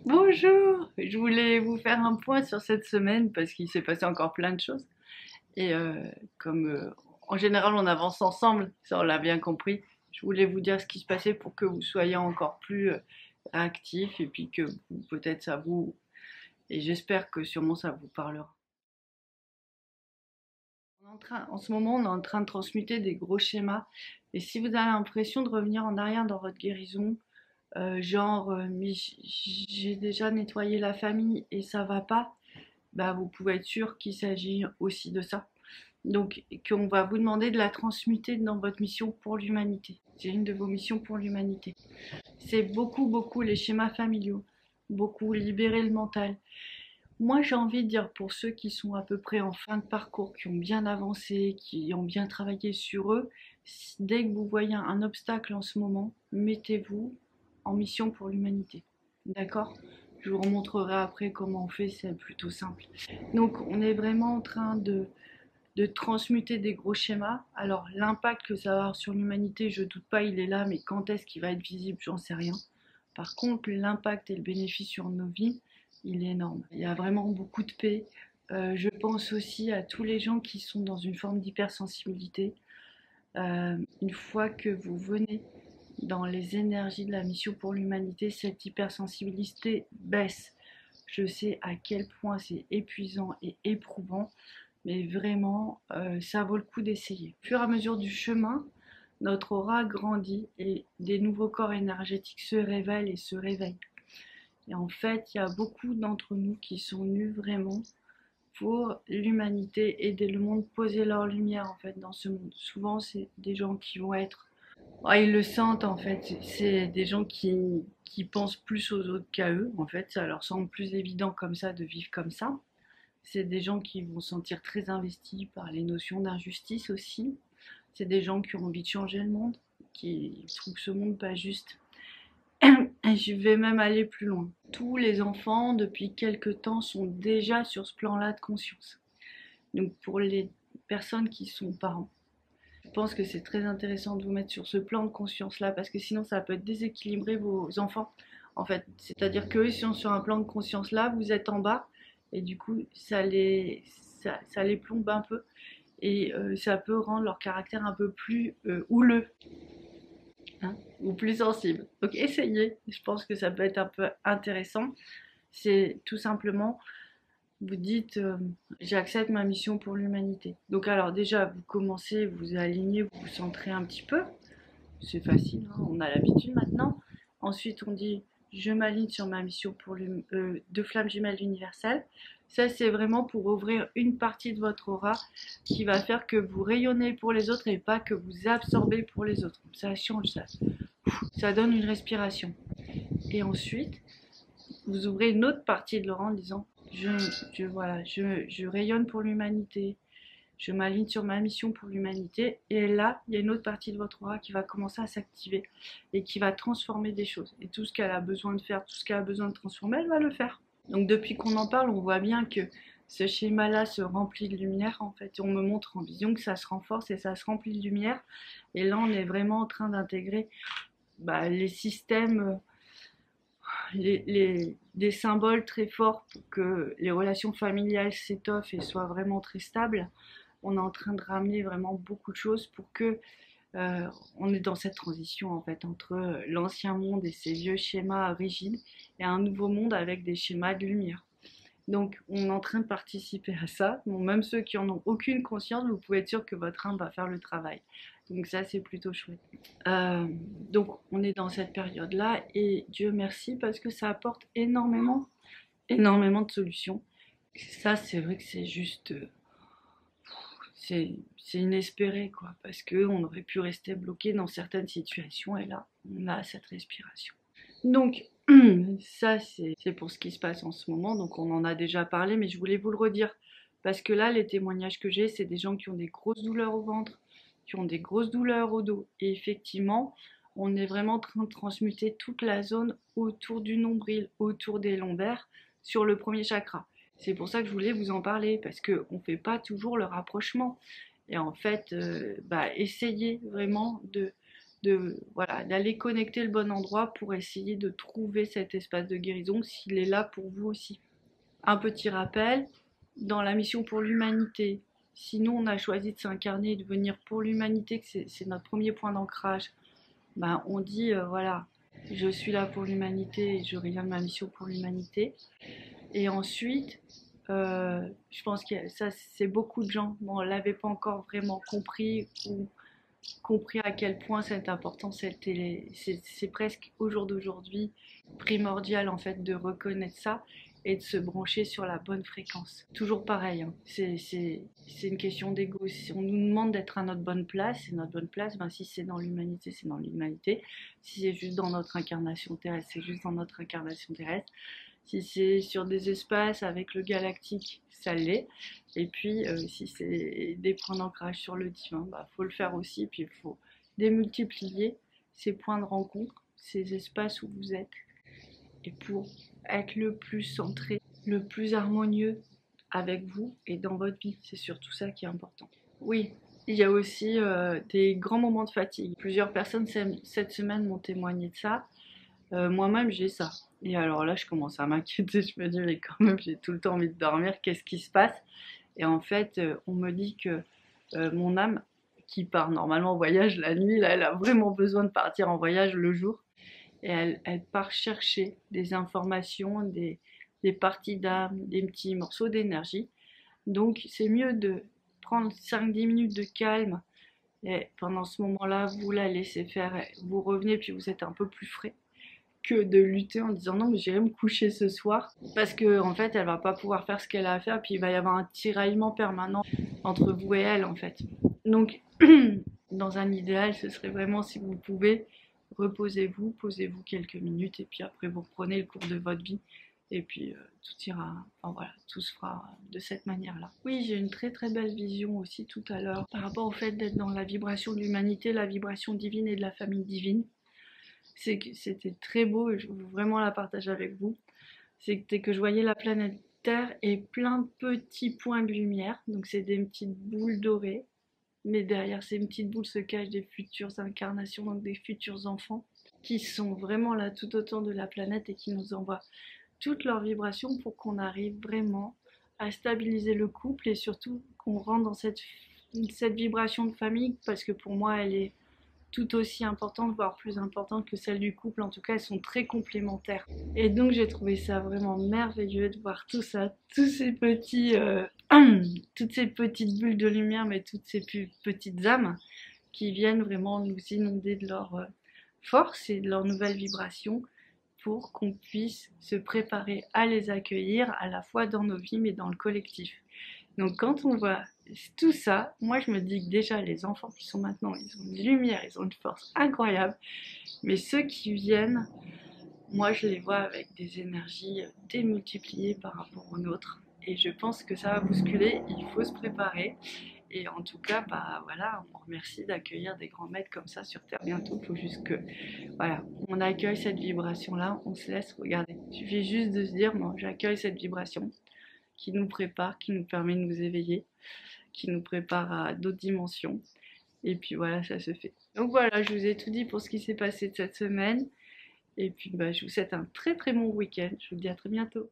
Bonjour, je voulais vous faire un point sur cette semaine parce qu'il s'est passé encore plein de choses. Et comme en général on avance ensemble, ça on l'a bien compris, je voulais vous dire ce qui se passait pour que vous soyez encore plus réactifs et puis que peut-être ça vous... Et j'espère que sûrement ça vous parlera. En ce moment, on est en train de transmuter des gros schémas. Et si vous avez l'impression de revenir en arrière dans votre guérison, mais j'ai déjà nettoyé la famille et ça va pas, bah, vous pouvez être sûr qu'il s'agit aussi de ça. Donc, qu'on va vous demander de la transmuter dans votre mission pour l'humanité. C'est une de vos missions pour l'humanité. C'est beaucoup les schémas familiaux, beaucoup libérer le mental. Moi, j'ai envie de dire pour ceux qui sont à peu près en fin de parcours, qui ont bien avancé, qui ont bien travaillé sur eux, dès que vous voyez un obstacle en ce moment, mettez-vous en mission pour l'humanité. D'accord? Je vous remontrerai après comment on fait, c'est plutôt simple. Donc, on est vraiment en train de transmuter des gros schémas. Alors, l'impact que ça va avoir sur l'humanité, je ne doute pas, il est là, mais quand est-ce qu'il va être visible, j'en sais rien. Par contre, l'impact et le bénéfice sur nos vies, il est énorme. Il y a vraiment beaucoup de paix. Je pense aussi à tous les gens qui sont dans une forme d'hypersensibilité. Une fois que vous venez dans les énergies de la mission pour l'humanité, cette hypersensibilité baisse. Je sais à quel point c'est épuisant et éprouvant, mais vraiment, ça vaut le coup d'essayer. Au fur et à mesure du chemin, notre aura grandit et des nouveaux corps énergétiques se révèlent et se réveillent. Et en fait, il y a beaucoup d'entre nous qui sont nus vraiment pour l'humanité, aider le monde, poser leur lumière en fait dans ce monde. Souvent, c'est des gens qui vont être... Oh, ils le sentent en fait, c'est des gens qui pensent plus aux autres qu'à eux. En fait, ça leur semble plus évident comme ça de vivre comme ça. C'est des gens qui vont se sentir très investis par les notions d'injustice aussi. C'est des gens qui ont envie de changer le monde, qui trouvent ce monde pas juste. Et je vais même aller plus loin. Tous les enfants, depuis quelque temps, sont déjà sur ce plan-là de conscience. Donc pour les personnes qui sont parents, je pense que c'est très intéressant de vous mettre sur ce plan de conscience-là, parce que sinon ça peut déséquilibrer vos enfants. En fait, c'est-à-dire qu'eux, ils sont sur un plan de conscience-là, vous êtes en bas, et du coup, ça les plombe un peu, et ça peut rendre leur caractère un peu plus houleux, hein, ou plus sensible. Donc essayez, je pense que ça peut être un peu intéressant. C'est tout simplement, vous dites, j'accepte ma mission pour l'humanité. Donc alors déjà, vous commencez, vous alignez, vous vous centrez un petit peu. C'est facile, hein, on a l'habitude maintenant. Ensuite, on dit, je m'aligne sur ma mission pour de flamme jumelle universelle. Ça, c'est vraiment pour ouvrir une partie de votre aura qui va faire que vous rayonnez pour les autres et pas que vous absorbez pour les autres. Ça change ça. Ça donne une respiration. Et ensuite, vous ouvrez une autre partie de l'aura en disant, voilà, je rayonne pour l'humanité, je m'aligne sur ma mission pour l'humanité, et là, il y a une autre partie de votre aura qui va commencer à s'activer et qui va transformer des choses. Et tout ce qu'elle a besoin de faire, tout ce qu'elle a besoin de transformer, elle va le faire. Donc depuis qu'on en parle, on voit bien que ce schéma-là se remplit de lumière, en fait. On me montre en vision que ça se renforce et ça se remplit de lumière. Et là, on est vraiment en train d'intégrer les systèmes, des symboles très forts pour que les relations familiales s'étoffent et soient vraiment très stables. On est en train de ramener vraiment beaucoup de choses pour que on est dans cette transition en fait entre l'ancien monde et ses vieux schémas rigides et un nouveau monde avec des schémas de lumière. Donc on est en train de participer à ça. Bon, même ceux qui en ont aucune conscience, vous pouvez être sûr que votre âme va faire le travail. Donc ça c'est plutôt chouette. Euh, donc on est dans cette période-là et Dieu merci parce que ça apporte énormément de solutions. Ça c'est vrai que c'est juste c'est inespéré, quoi, parce qu'on aurait pu rester bloqué dans certaines situations, et là, on a cette respiration. Donc, ça, c'est pour ce qui se passe en ce moment, donc on en a déjà parlé, mais je voulais vous le redire, parce que là, les témoignages que j'ai, c'est des gens qui ont des grosses douleurs au ventre, qui ont des grosses douleurs au dos, et effectivement, on est vraiment en train de transmuter toute la zone autour du nombril, autour des lombaires, sur le premier chakra. C'est pour ça que je voulais vous en parler, parce qu'on ne fait pas toujours le rapprochement. Et en fait, essayez vraiment voilà, d'aller connecter le bon endroit pour essayer de trouver cet espace de guérison s'il est là pour vous aussi. Un petit rappel, dans la mission pour l'humanité, si nous on a choisi de s'incarner et de venir pour l'humanité, que c'est notre premier point d'ancrage, ben on dit voilà, je suis là pour l'humanité et je reviens de ma mission pour l'humanité. Et ensuite, je pense que ça c'est beaucoup de gens ne l'avaient pas encore vraiment compris ou compris à quel point c'est important, c'est presque au jour d'aujourd'hui primordial en fait de reconnaître ça et de se brancher sur la bonne fréquence. Toujours pareil, hein. C'est une question d'ego. Si on nous demande d'être à notre bonne place, c'est notre bonne place. Ben, si c'est dans l'humanité, c'est dans l'humanité. Si c'est juste dans notre incarnation terrestre, c'est juste dans notre incarnation terrestre. Si c'est sur des espaces avec le galactique, ça l'est. Et puis, si c'est des points d'ancrage sur le divin, bah, faut le faire aussi. Puis, il faut démultiplier ces points de rencontre, ces espaces où vous êtes. Et pour être le plus centré, le plus harmonieux avec vous et dans votre vie. C'est surtout ça qui est important. Oui, il y a aussi des grands moments de fatigue. Plusieurs personnes cette semaine m'ont témoigné de ça. Moi-même, j'ai ça. Et alors là, je commence à m'inquiéter. Je me dis, mais quand même, j'ai tout le temps envie de dormir. Qu'est-ce qui se passe? Et en fait, on me dit que mon âme, qui part normalement en voyage la nuit, là, elle a vraiment besoin de partir en voyage le jour. Et elle part chercher des informations, des parties d'âme, des petits morceaux d'énergie. Donc, c'est mieux de prendre 5-10 minutes de calme. Et pendant ce moment-là, vous la laissez faire. Vous revenez, puis vous êtes un peu plus frais que de lutter en disant non mais j'irai me coucher ce soir parce que en fait elle va pas pouvoir faire ce qu'elle a à faire puis il va y avoir un tiraillement permanent entre vous et elle en fait. Donc dans un idéal ce serait vraiment si vous pouvez reposez-vous, posez-vous quelques minutes et puis après vous reprenez le cours de votre vie et puis tout ira, enfin voilà, tout se fera de cette manière-là. Oui, j'ai une très très belle vision aussi tout à l'heure par rapport au fait d'être dans la vibration de l'humanité, la vibration divine et de la famille divine. C'était très beau et je veux vraiment la partager avec vous. C'était que je voyais la planète Terre et plein de petits points de lumière. Donc c'est des petites boules dorées. Mais derrière ces petites boules se cachent des futures incarnations, donc des futurs enfants, qui sont vraiment là tout autour de la planète et qui nous envoient toutes leurs vibrations pour qu'on arrive vraiment à stabiliser le couple et surtout qu'on rentre dans cette vibration de famille parce que pour moi elle est tout aussi importante, voire plus importante que celle du couple. En tout cas, elles sont très complémentaires. Et donc, j'ai trouvé ça vraiment merveilleux de voir tout ça, tous ces petits, toutes ces petites bulles de lumière, mais toutes ces petites âmes qui viennent vraiment nous inonder de leur force et de leur nouvelle vibration pour qu'on puisse se préparer à les accueillir à la fois dans nos vies mais dans le collectif. Donc quand on voit tout ça, moi je me dis que déjà les enfants qui sont maintenant, ils ont une lumière, ils ont une force incroyable. Mais ceux qui viennent, moi je les vois avec des énergies démultipliées par rapport aux nôtres. Et je pense que ça va bousculer, il faut se préparer. Et en tout cas, bah voilà, on remercie d'accueillir des grands maîtres comme ça sur Terre bientôt. Il faut juste que, voilà, on accueille cette vibration-là, on se laisse regarder. Il suffit juste de se dire, bon, j'accueille cette vibration qui nous prépare, qui nous permet de nous éveiller, qui nous prépare à d'autres dimensions. Et puis voilà, ça se fait. Donc voilà, je vous ai tout dit pour ce qui s'est passé de cette semaine. Et puis bah, je vous souhaite un très très bon week-end. Je vous dis à très bientôt.